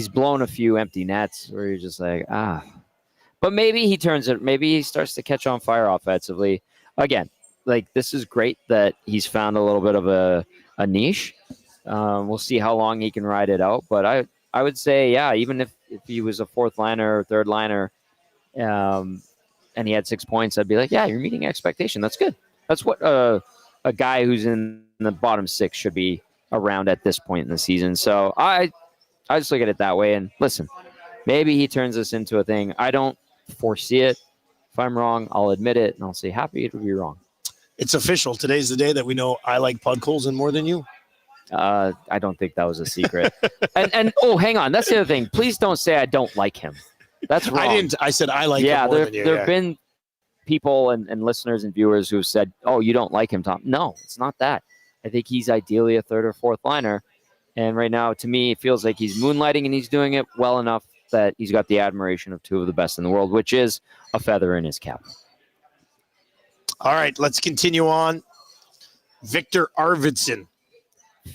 blown a few empty nets where you're just like, But maybe he turns it. Maybe he starts to catch on fire offensively. Again, this is great that he's found a little bit of a niche. We'll see how long he can ride it out. But I would say, yeah, even if he was a fourth liner or third liner and he had 6 points, I'd be like, yeah, you're meeting expectation. That's good. That's what a guy who's in the bottom 6 should be around at this point in the season. So I just look at it that way. And listen, maybe he turns this into a thing. I don't foresee it. If I'm wrong, I'll admit it, and I'll say happy to be wrong. It's official. Today's the day that we know I like Podkolzin more than you. I don't think that was a secret. and hang on. That's the other thing. Please don't say I don't like him. That's wrong. I didn't. I said I like him more than you. There have been people and listeners and viewers who have said, oh, you don't like him, Tom. No, it's not that. I think he's ideally a third or fourth liner. And right now, to me, it feels like he's moonlighting, and he's doing it well enough that he's got the admiration of 2 of the best in the world, which is a feather in his cap. All right, let's continue on. Victor Arvidsson.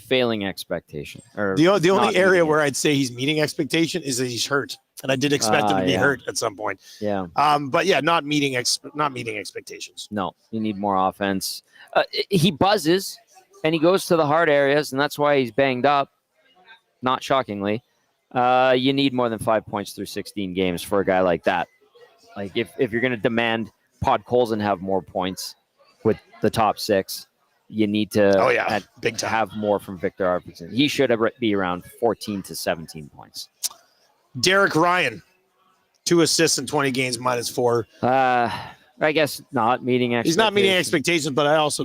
Failing expectation. The only area where I'd say he's meeting expectation is that he's hurt. And I did expect him to be hurt at some point. Yeah. But yeah, not meeting expectations. No, you need more offense. He buzzes and he goes to the hard areas, and that's why he's banged up. Not shockingly. You need more than 5 points through 16 games for a guy like that. Like if you're going to demand Podkolzin have more points with the top 6, you need to big time. Have more from Victor Arvidsson. He should be around 14 to 17 points. Derek Ryan, 2 assists in 20 games, -4. I guess not meeting expectations. He's not meeting expectations, but I also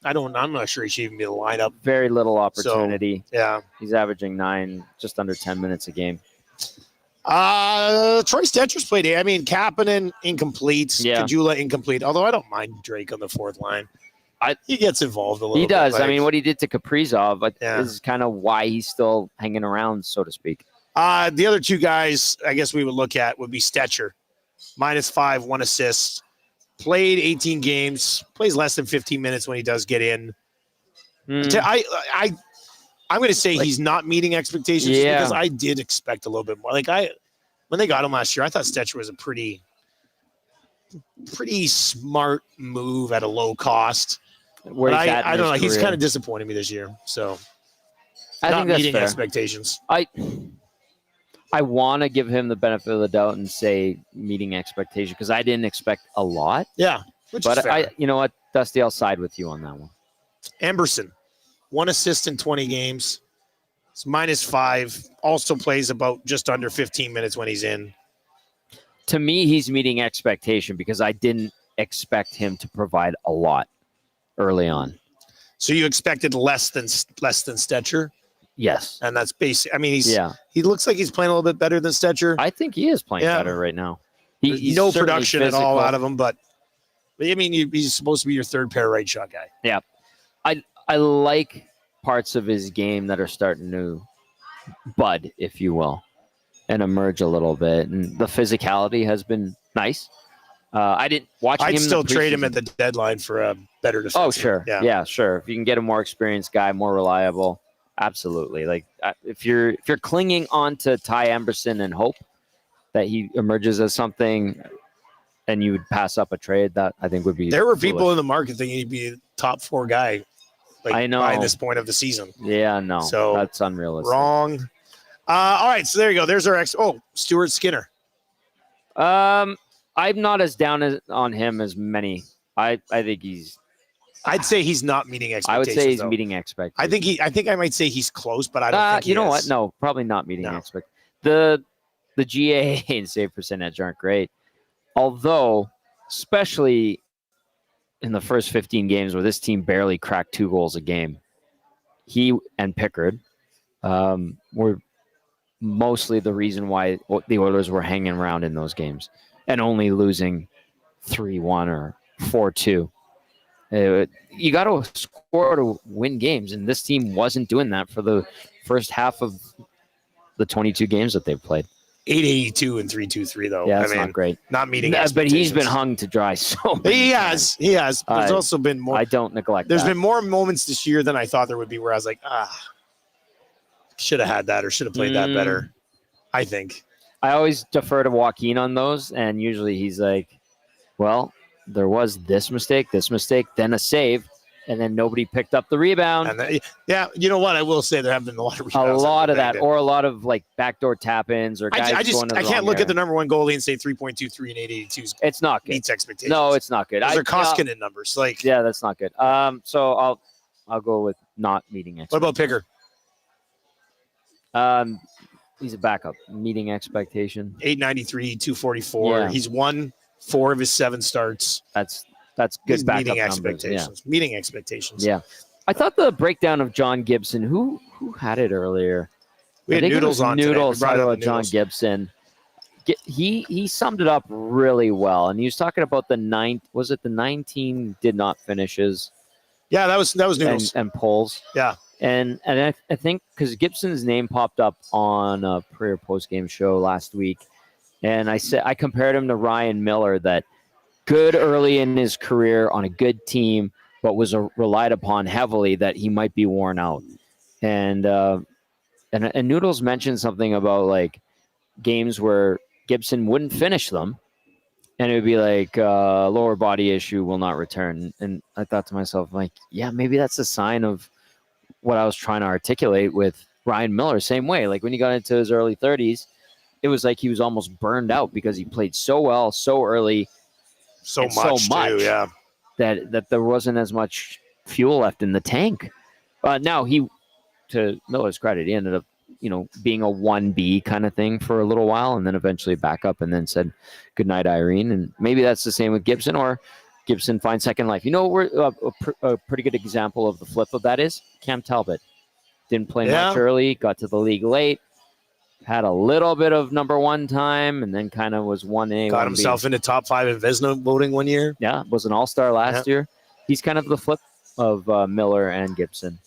I'm not sure he should even be in the lineup. Very little opportunity. So, yeah. He's averaging 9, just under 10 minutes a game. Troy Stetcher's played. I mean, Kapanen incomplete. Yeah. Gazzola incomplete. Although I don't mind Drake on the fourth line. He gets involved a little bit. He does. I mean, what he did to Kaprizov is kind of why he's still hanging around, so to speak. The other 2 guys I guess we would look at would be Stetcher. -5, 1 assist. Played 18 games. Plays less than 15 minutes when he does get in. I'm going to say he's not meeting expectations because I did expect a little bit more. When they got him last year, I thought Stetcher was a pretty smart move at a low cost. I don't know. He's kind of disappointing me this year. So I think that's meeting fair. Expectations. I want to give him the benefit of the doubt and say meeting expectation because I didn't expect a lot. Yeah, which is fair. You know what, Dusty, I'll side with you on that one. Amberson, 1 assist in 20 games. It's -5. Also plays about just under 15 minutes when he's in. To me, he's meeting expectation because I didn't expect him to provide a lot early on. So you expected less than Stetcher, Yes. and that's basic. I mean, Yeah. he looks like he's playing a little bit better than Stetcher. I think he is playing better right now. He's no certainly production physical. at all out of him, but I mean, he's supposed to be your third pair right shot guy. Yeah. I like parts of his game that are starting to bud, if you will, and emerge a little bit. And the physicality has been nice. I didn't watch him. I'd still in the trade him preseason. at the deadline for a better defenseman. Oh, sure. Yeah, sure. If you can get a more experienced guy, more reliable, absolutely. Like if you're clinging on to Ty Emberson and hope that he emerges as something, and you would pass up a trade, that I think would be. There were foolish. people in the market thinking he'd be a top 4 guy. Like, I know. by this point of the season. Yeah, no. So that's unrealistic. Wrong. All right, so there you go. There's our Stuart Skinner. I'm not as down on him as many. I think he's. I'd say he's not meeting expectations. I would say he's though. meeting expectations. I think I might say he's close, but I don't think he you know is. what? No, probably not meeting expectations. The GAA and save percentage aren't great, although especially in the first 15 games where this team barely cracked 2 goals a game, he and Pickard were mostly the reason why the Oilers were hanging around in those games and only losing 3-1 or 4-2. You got to score to win games, and this team wasn't doing that for the first half of the 22 games that they've played. 882 and 323 though. Yeah, that's not great. Not meeting but he's been hung to dry so many times. He has. But there's also been more. I don't neglect There's that. been more moments this year than I thought there would be where I was like, should have had that or should have played that better. I think. I always defer to Joaquin on those, and usually he's like, well, there was this mistake, then a save, and then nobody picked up the rebound. And you know what? I will say there have been a lot of rebounds. A lot of that, or a lot of like backdoor tap-ins, or guys going to the I can't wrong look area. at the number one goalie and say 3.23 and 882 It's not good. meets expectations. No, it's not good. Those are Koskinen numbers. Like, yeah, that's not good. So I'll go with not meeting expectations. What about Picker? He's a backup, meeting expectation. 893, 244. Yeah. He's won 4 of his 7 starts. That's good He's backup meeting numbers. expectations. Meeting expectations. Yeah. I thought the breakdown of John Gibson, who had it earlier? We had Noodles on today. We Noodles brought talking up about John Noodles. Gibson. He summed it up really well, and he was talking about the 19 did not finishes. Yeah, that was Noodles. And polls. Yeah. And I think because Gibson's name popped up on a pre or post game show last week, and I compared him to Ryan Miller, that good early in his career on a good team, but was relied upon heavily, that he might be worn out. And Noodles mentioned something about like games where Gibson wouldn't finish them, and it would be like lower body issue, will not return. And I thought to myself, like, yeah, maybe that's a sign of what I was trying to articulate with Ryan Miller. Same way, like when he got into his early 30s, it was like he was almost burned out because he played so well, so early, so much too, yeah. That there wasn't as much fuel left in the tank. Now to Miller's credit, he ended up, being a 1B kind of thing for a little while, and then eventually back up and then said, good night, Irene. And maybe that's the same with Gibson, or Gibson finds second life. We're a pretty good example of the flip of that is Cam Talbot. Didn't play much early, got to the league late, had a little bit of number 1 time, and then kind of was 1A. Got himself into top 5 in Vezina voting one year. Yeah, was an all-star last year. He's kind of the flip of Miller and Gibson.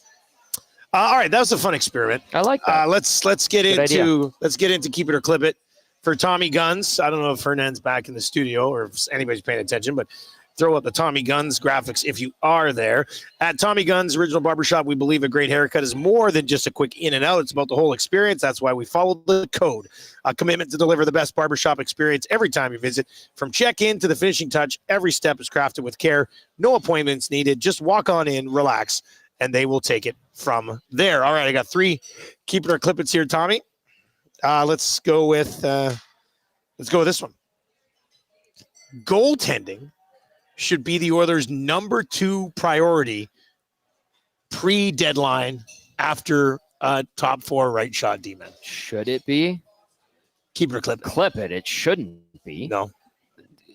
All right, that was a fun experiment. I like that. Let's get into keep it or clip it for Tommy Guns. I don't know if Hernan's back in the studio or if anybody's paying attention, but throw up the Tommy Guns graphics if you are there. At Tommy Guns Original Barbershop, we believe a great haircut is more than just a quick in and out. It's about the whole experience. That's why we follow the code. A commitment to deliver the best barbershop experience every time you visit. From check-in to the finishing touch, every step is crafted with care. No appointments needed. Just walk on in, relax, and they will take it from there. All right, I got 3 keep it or clip it's here, Tommy. Let's go with this one. Goaltending should be the Oilers' number 2 priority pre-deadline after top 4 right shot D-man. Should it be? Keep it or clip it. Clip it. It shouldn't be. No.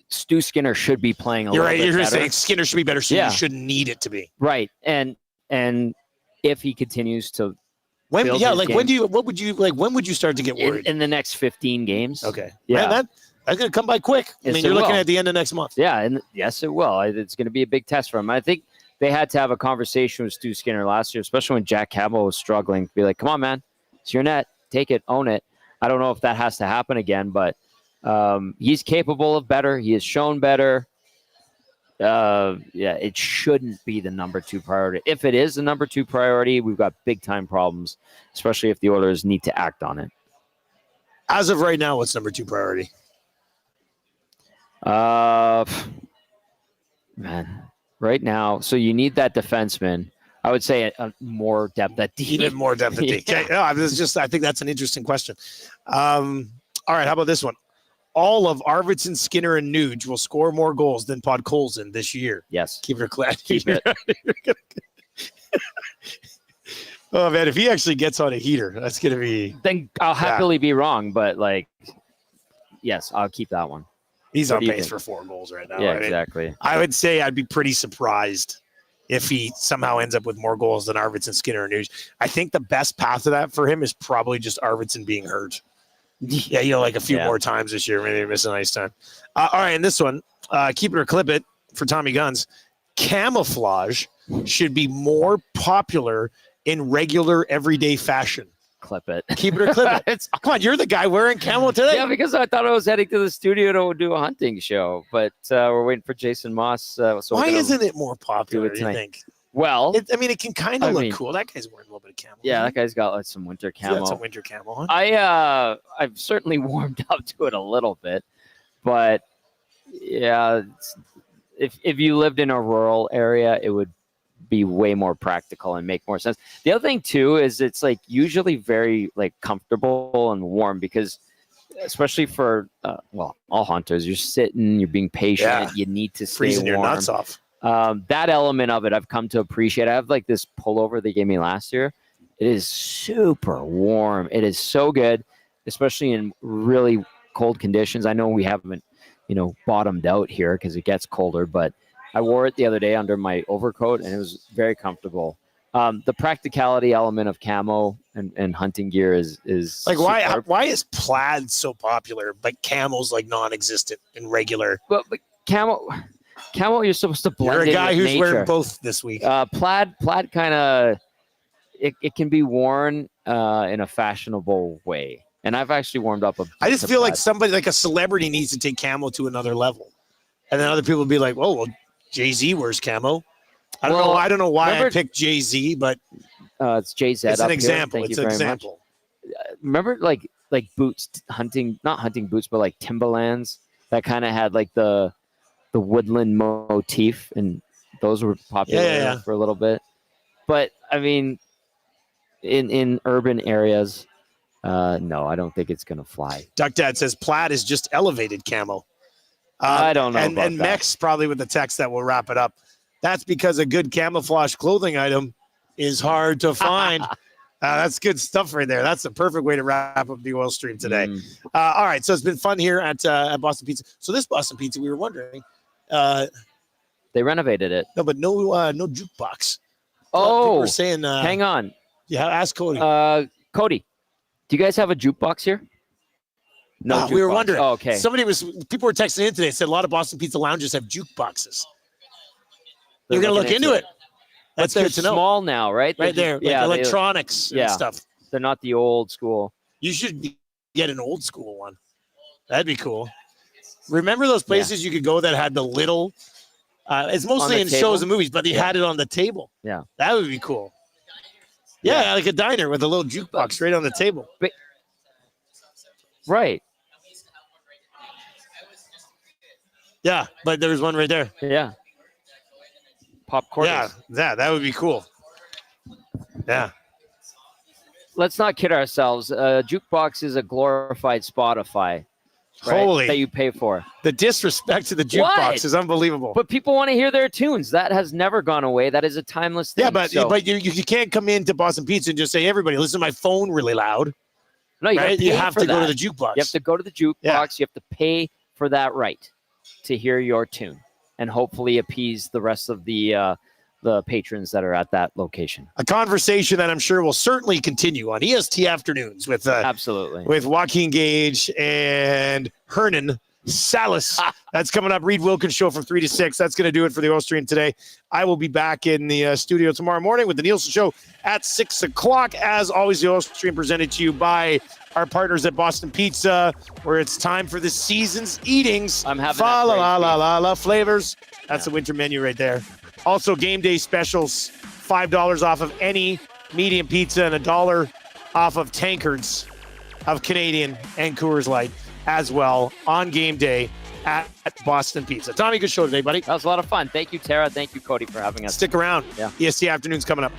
Stu Skinner should be playing a You're little right. bit You're better. saying Skinner should be better, so Yeah. you shouldn't need it to be. Right. And if he continues to When build yeah, his like game, when would you start to get worried? in the next 15 games? Okay. Yeah. Man, that's going to come by quick. I Yes, mean, it you're looking will. at the end of next month. Yeah, and yes, it will. It's going to be a big test for him. I think they had to have a conversation with Stu Skinner last year, especially when Jack Campbell was struggling. Be like, come on, man. It's your net. Take it. Own it. I don't know if that has to happen again, but he's capable of better. He has shown better. It shouldn't be the number 2 priority. If it is the number 2 priority, we've got big-time problems, especially if the Oilers need to act on it. As of right now, what's number 2 priority? Man, right now, so you need that defenseman. I would say a more depth at D. Even more depth at D. Okay. No, I think that's an interesting question. All right, how about this one? All of Arvidsson, Skinner, and Nuge will score more goals than Podkolzin this year. Yes. Keep it or clip. Keep it. Oh, man, if he actually gets on a heater, that's going to be... Then I'll happily be wrong, but yes, I'll keep that one. He's What on do you pace think? for 4 goals right now. Yeah, I mean, exactly. I would say I'd be pretty surprised if he somehow ends up with more goals than Arvidsson, Skinner, and Nuge. I think the best path to that for him is probably just Arvidsson being hurt. Yeah, like a few more times this year. Maybe miss a nice time. All right, and this one, keep it or clip it for Tommy Guns. Camouflage should be more popular in regular, everyday fashion. Clip it. Keep it or clip it. Come on, you're the guy wearing camo today. Yeah, because I thought I was heading to the studio to do a hunting show, but we're waiting for Jason Moss. Why isn't it more popular, do you think? Well, it can kind of look cool. That guy's wearing a little bit of camo. Yeah, that guy's got some winter camo. Got some winter camo, huh? I've certainly warmed up to it a little bit, but yeah, if you lived in a rural area, it would be way more practical and make more sense. The other thing too is it's usually very comfortable and warm because especially for all hunters, you're sitting, you're being patient, you need to stay freezing warm. your nuts off. That element of it I've come to appreciate. I have this pullover they gave me last year. It is super warm. It is so good, especially in really cold conditions. I know we haven't, bottomed out here because it gets colder, but I wore it the other day under my overcoat and it was very comfortable. The practicality element of camo and hunting gear is why is plaid so popular, but camo's non-existent in regular? But camo, you're supposed to blend. You're a guy who's nature. wearing both this week. Plaid kind of it can be worn in a fashionable way, and I've actually warmed up. I just feel like somebody a celebrity needs to take camo to another level, and then other people will be like, "Oh, well, Jay-Z wears camo." I don't know why I picked Jay-Z, but it's Jay-Z. It's an example. It's an example. Remember, like boots, not hunting boots, but Timberlands that kind of had the woodland motif, and those were popular for a little bit. But I mean, in urban areas, no, I don't think it's gonna fly. Duck Dad says plaid is just elevated camo. I don't know. And that. Mex probably with the text that will wrap it up. That's because a good camouflage clothing item is hard to find. That's good stuff right there. That's the perfect way to wrap up the oil stream today. All right, so it's been fun here at Boston Pizza. So this Boston Pizza, we were wondering. They renovated it. No, but no jukebox. Oh, we're saying. Hang on. Yeah, ask Cody. Cody, do you guys have a jukebox here? No, we were wondering. Oh, okay. People were texting in today. Said a lot of Boston Pizza lounges have jukeboxes. You're gonna look into it. That's good to know. Small now, right? Right there, electronics and stuff. They're not the old school. You should get an old school one. That'd be cool. Remember those places you could go that had the little? It's mostly in shows and movies, but they had it on the table. Yeah, that would be cool. Yeah, like a diner with a little jukebox right on the table. Right. Yeah, but there's one right there. Yeah. Popcorn. Yeah, that would be cool. Yeah. Let's not kid ourselves. Jukebox is a glorified Spotify. right, Holy. that you pay for. The disrespect to the jukebox is unbelievable. But people want to hear their tunes. That has never gone away. That is a timeless thing. Yeah, but you can't come into Boston Pizza and just say, everybody, listen to my phone really loud. No, you, right? You have to go to the jukebox. You have to go to the jukebox. Yeah. You have to pay for that right to hear your tune and hopefully appease the rest of the patrons that are at that location. A conversation that I'm sure will certainly continue on EST Afternoons with absolutely with Joaquin Gage and Hernan Salas. That's coming up. Reed Wilkins Show from 3 to 6. That's going to do it for the Austrian today. I will be back in the studio tomorrow morning with the Nielson Show at 6 o'clock. As always, the Austrian presented to you by our partners at Boston Pizza, where it's time for the season's eatings. I'm having la flavors. That's the winter menu right there. Also, game day specials, $5 off of any medium pizza and $1 off of tankards of Canadian and Coors Light as well on game day at Boston Pizza. Tommy, good show today, buddy. That was a lot of fun. Thank you, Tara. Thank you, Cody, for having us. Stick around. Yeah. EST Afternoon's coming up.